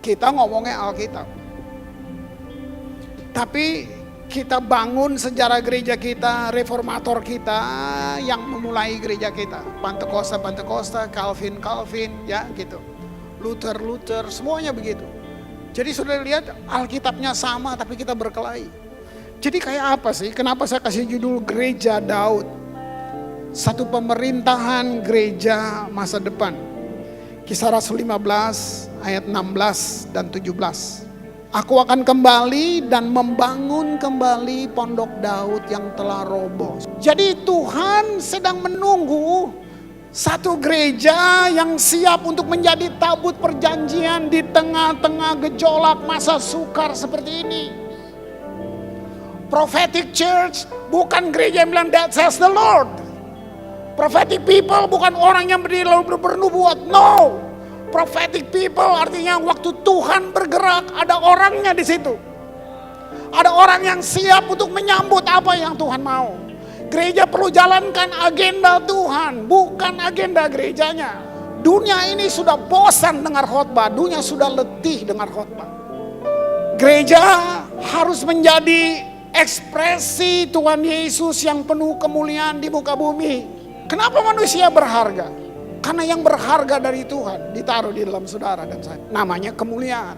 Kita ngomongnya Alkitab. Tapi kita bangun sejarah gereja kita, reformator kita yang memulai gereja kita. Pantekosta, Calvin, ya gitu. Luther, semuanya begitu. Jadi sudah lihat Alkitabnya sama tapi kita berkelahi. Jadi kayak apa sih? Kenapa saya kasih judul Gereja Daud? Satu pemerintahan gereja masa depan. Kisah Rasul 15 ayat 16 dan 17. Aku akan kembali dan membangun kembali pondok Daud yang telah roboh. Jadi Tuhan sedang menunggu satu gereja yang siap untuk menjadi tabut perjanjian di tengah-tengah gejolak masa sukar seperti ini. Prophetic church bukan gereja yang bilang that says the Lord. Prophetic people bukan orang yang berdiri lalu bernubuat. No. Prophetic people artinya waktu Tuhan bergerak ada orangnya di situ. Ada orang yang siap untuk menyambut apa yang Tuhan mau. Gereja perlu jalankan agenda Tuhan, bukan agenda gerejanya. Dunia ini sudah bosan dengar khotbah, dunia sudah letih dengar khotbah. Gereja harus menjadi ekspresi Tuhan Yesus yang penuh kemuliaan di muka bumi. Kenapa manusia berharga? Karena yang berharga dari Tuhan ditaruh di dalam saudara dan saya. Namanya kemuliaan.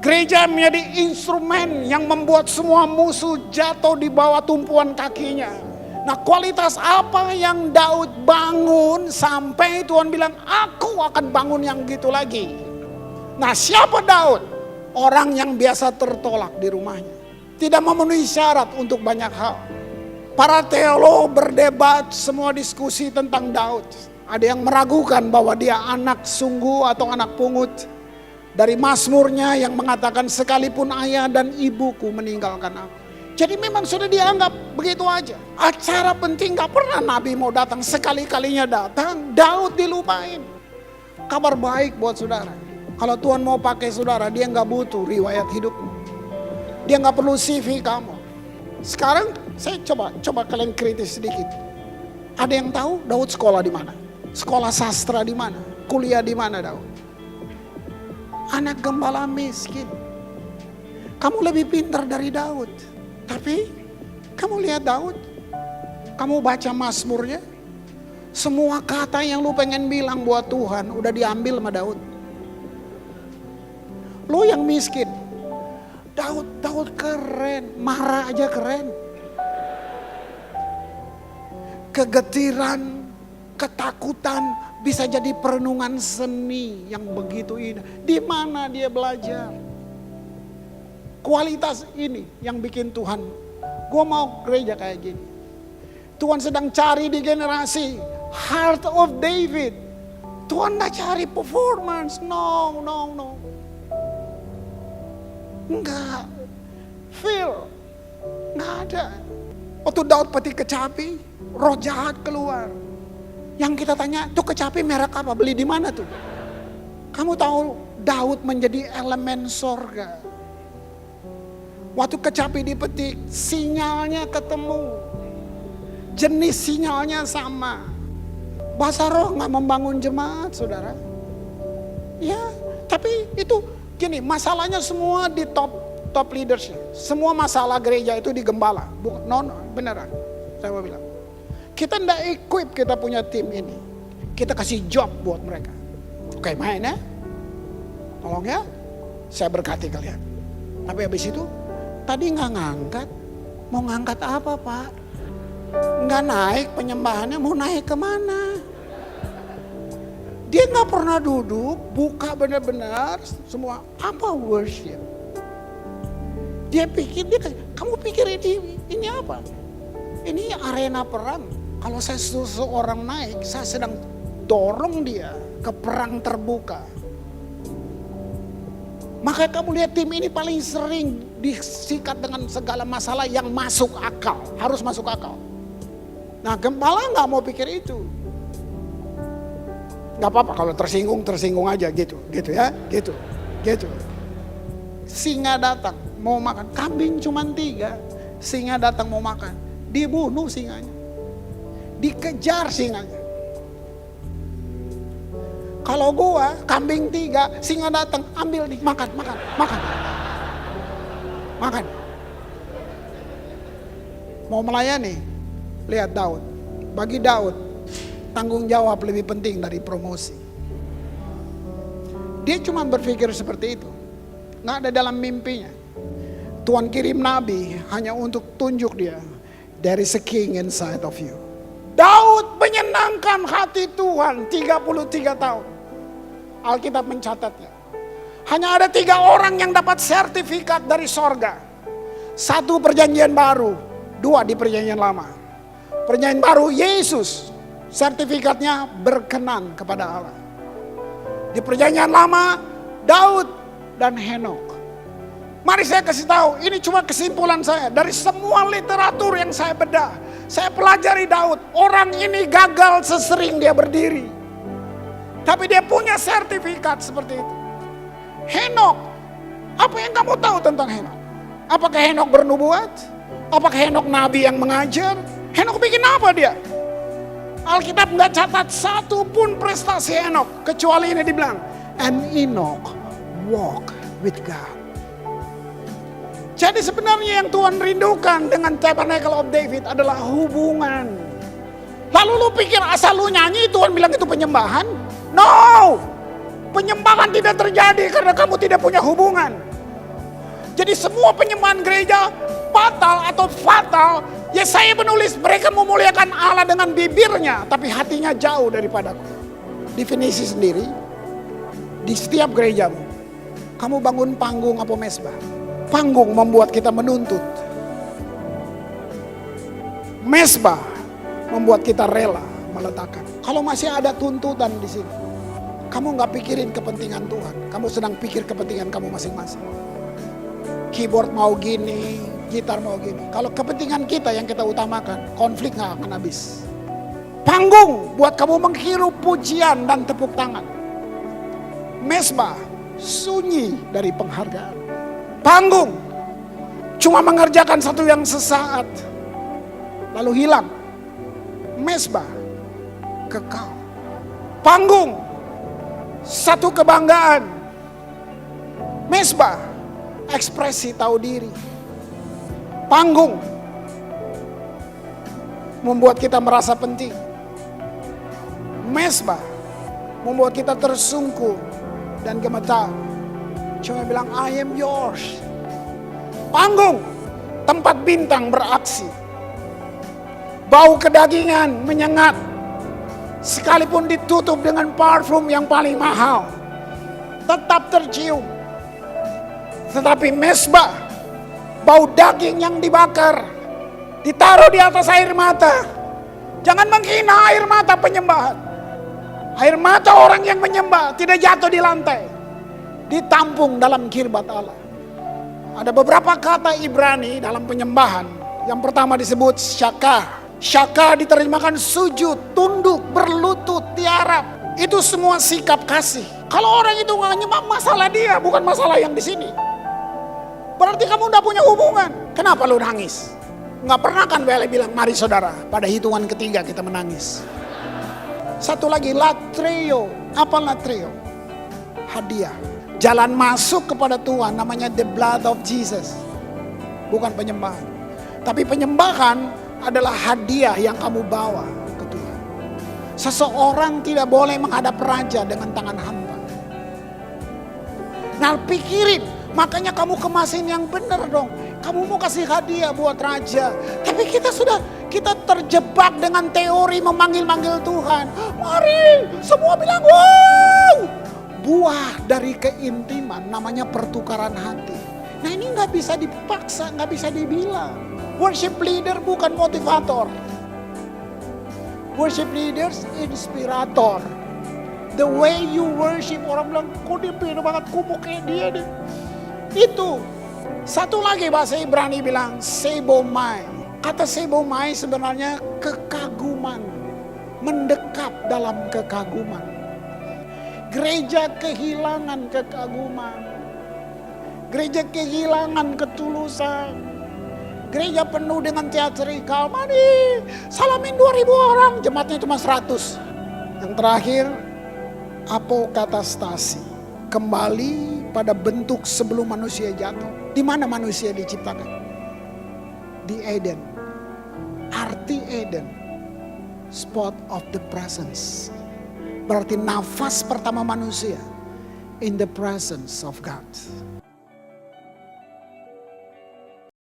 Gereja menjadi instrumen yang membuat semua musuh jatuh di bawah tumpuan kakinya. Nah, kualitas apa yang Daud bangun sampai Tuhan bilang, aku akan bangun yang gitu lagi. Nah, siapa Daud? Orang yang biasa tertolak di rumahnya. Tidak memenuhi syarat untuk banyak hal. Para teolog berdebat, semua diskusi tentang Daud. Ada yang meragukan bahwa dia anak sungguh atau anak pungut. Dari Mazmurnya yang mengatakan sekalipun ayah dan ibuku meninggalkan aku. Jadi memang sudah dianggap begitu aja. Acara penting gak pernah Nabi mau datang, sekali-kalinya datang, Daud dilupain. Kabar baik buat saudara. Kalau Tuhan mau pakai saudara, dia gak butuh riwayat hidupmu. Dia gak perlu CV kamu. Sekarang saya coba kalian kritis sedikit. Ada yang tahu Daud sekolah di mana? Sekolah sastra di mana? Kuliah di mana Daud? Anak gembala miskin. Kamu lebih pintar dari Daud. Tapi kamu lihat Daud. Kamu baca Mazmurnya. Semua kata yang lu pengen bilang buat Tuhan udah diambil sama Daud. Lu yang miskin. Daud keren. Marah aja keren. Kegetiran, ketakutan bisa jadi perenungan seni yang begitu indah. Di mana dia belajar? Kualitas ini yang bikin Tuhan, gue mau gereja kayak gini. Tuhan sedang cari di generasi Heart of David. Tuhan gak cari performance, no. Enggak, feel, gak ada. Waktu Daud petik kecapi, roh jahat keluar. Yang kita tanya, tuh kecapi merek apa? Beli di mana tuh? Kamu tahu Daud menjadi elemen sorga. Waktu kecapi dipetik, sinyalnya ketemu. Jenis sinyalnya sama. Bahasa roh gak membangun jemaat, saudara. Ya, tapi itu gini, masalahnya semua di top leadership. Semua masalah gereja itu di gembala. Beneran, saya mau bilang. Kita tidak equip kita punya tim ini. Kita kasih job buat mereka. Oke, main ya. Tolong ya. Saya berkati kalian. Tapi habis itu, tadi nggak ngangkat. Mau ngangkat apa Pak? Nggak naik penyembahannya, mau naik kemana? Dia nggak pernah duduk, buka benar-benar semua. Apa worship? Dia pikir, kamu pikir ini apa? Ini arena perang. Kalau saya seseorang naik, saya sedang dorong dia ke perang terbuka. Maka kamu lihat tim ini paling sering disikat dengan segala masalah yang masuk akal. Harus masuk akal. Nah, gembala gak mau pikir itu. Gak apa-apa kalau tersinggung aja gitu ya. Gitu. Singa datang mau makan, kambing cuma 3. Singa datang mau makan, dibunuh singanya. Dikejar singanya. Kalau gua kambing 3, singa datang, ambil nih, makan. Makan. Mau melayani, lihat Daud. Bagi Daud, tanggung jawab lebih penting dari promosi. Dia cuma berpikir seperti itu. Nggak ada dalam mimpinya. Tuhan kirim nabi hanya untuk tunjuk dia, there is a king inside of you. Daud menyenangkan hati Tuhan 33 tahun. Alkitab mencatatnya. Hanya ada 3 orang yang dapat sertifikat dari sorga. 1 perjanjian baru, 2 di perjanjian lama. Perjanjian baru Yesus, sertifikatnya berkenan kepada Allah. Di perjanjian lama Daud dan Henok. Mari saya kasih tahu, ini cuma kesimpulan saya dari semua literatur yang saya bedah. Saya pelajari Daud, orang ini gagal sesering dia berdiri. Tapi dia punya sertifikat seperti itu. Henok, apa yang kamu tahu tentang Henok? Apakah Henok bernubuat? Apakah Henok nabi yang mengajar? Henok bikin apa dia? Alkitab nggak catat satu pun prestasi Henok, kecuali ini dibilang, and Enoch walk with God. Jadi sebenarnya yang Tuhan rindukan dengan Tabernacle of David adalah hubungan. Lalu lu pikir asal lu nyanyi Tuhan bilang itu penyembahan? No! Penyembahan tidak terjadi karena kamu tidak punya hubungan. Jadi semua penyembahan gereja batal atau fatal. Yesaya menulis mereka memuliakan Allah dengan bibirnya, tapi hatinya jauh daripadaku. Definisi sendiri, di setiap gerejamu, kamu bangun panggung apa mesbah? Panggung membuat kita menuntut. Mesbah membuat kita rela meletakkan. Kalau masih ada tuntutan di sini, kamu nggak pikirin kepentingan Tuhan, kamu sedang pikir kepentingan kamu masing-masing. Keyboard mau gini, gitar mau gini. Kalau kepentingan kita yang kita utamakan, konflik nggak akan habis. Panggung buat kamu menghirup pujian dan tepuk tangan. Mesbah sunyi dari penghargaan. Panggung cuma mengerjakan satu yang sesaat lalu hilang. Mesbah kekal. Panggung satu kebanggaan. Mesbah ekspresi tahu diri. Panggung membuat kita merasa penting. Mesbah membuat kita tersungkur dan gemetar. Cuma bilang I am yours. Panggung tempat bintang beraksi. Bau kedagingan menyengat. Sekalipun ditutup dengan parfum yang paling mahal, tetap tercium. Tetapi mesbah, bau daging yang dibakar, ditaruh di atas air mata. Jangan menghina air mata penyembahan. Air mata orang yang menyembah tidak jatuh di lantai, ditampung dalam kirbat Allah. Ada beberapa kata Ibrani dalam penyembahan. Yang pertama disebut syaka. Syaka diterjemahkan sujud, tunduk, berlutut, tiarap. Itu semua sikap kasih. Kalau orang itu nggak nyembah, masalah dia, bukan masalah yang di sini. Berarti kamu udah punya hubungan. Kenapa lu nangis? Nggak pernah kan Bele bilang, mari saudara, pada hitungan ketiga kita menangis. Satu lagi, latreo. Apa latreo? Hadiah. Jalan masuk kepada Tuhan namanya the blood of Jesus. Bukan penyembahan. Tapi penyembahan adalah hadiah yang kamu bawa ke Tuhan. Seseorang tidak boleh menghadap raja dengan tangan hampa. Nah pikirin, makanya kamu kemasin yang benar dong. Kamu mau kasih hadiah buat raja. Tapi kita terjebak dengan teori memanggil-manggil Tuhan. Mari, semua bilang wow. Buah dari keintiman namanya pertukaran hati. Nah ini gak bisa dipaksa, gak bisa dibilang. Worship leader bukan motivator. Worship leaders inspirator. The way you worship, orang bilang, kok dia beda banget, kok mau kayak dia deh. Itu. Satu lagi bahasa Ibrani bilang, sebomai. Kata sebomai sebenarnya kekaguman. Mendekap dalam kekaguman. Gereja kehilangan kekaguman. Gereja kehilangan ketulusan. Gereja penuh dengan teatrikal. Mari salamin 2000 orang. Jemaatnya cuma 100. Yang terakhir apokatastasi, kembali pada bentuk sebelum manusia jatuh. Di mana manusia diciptakan? Di Eden. Arti Eden, spot of the presence. Berarti nafas pertama manusia in the presence of God.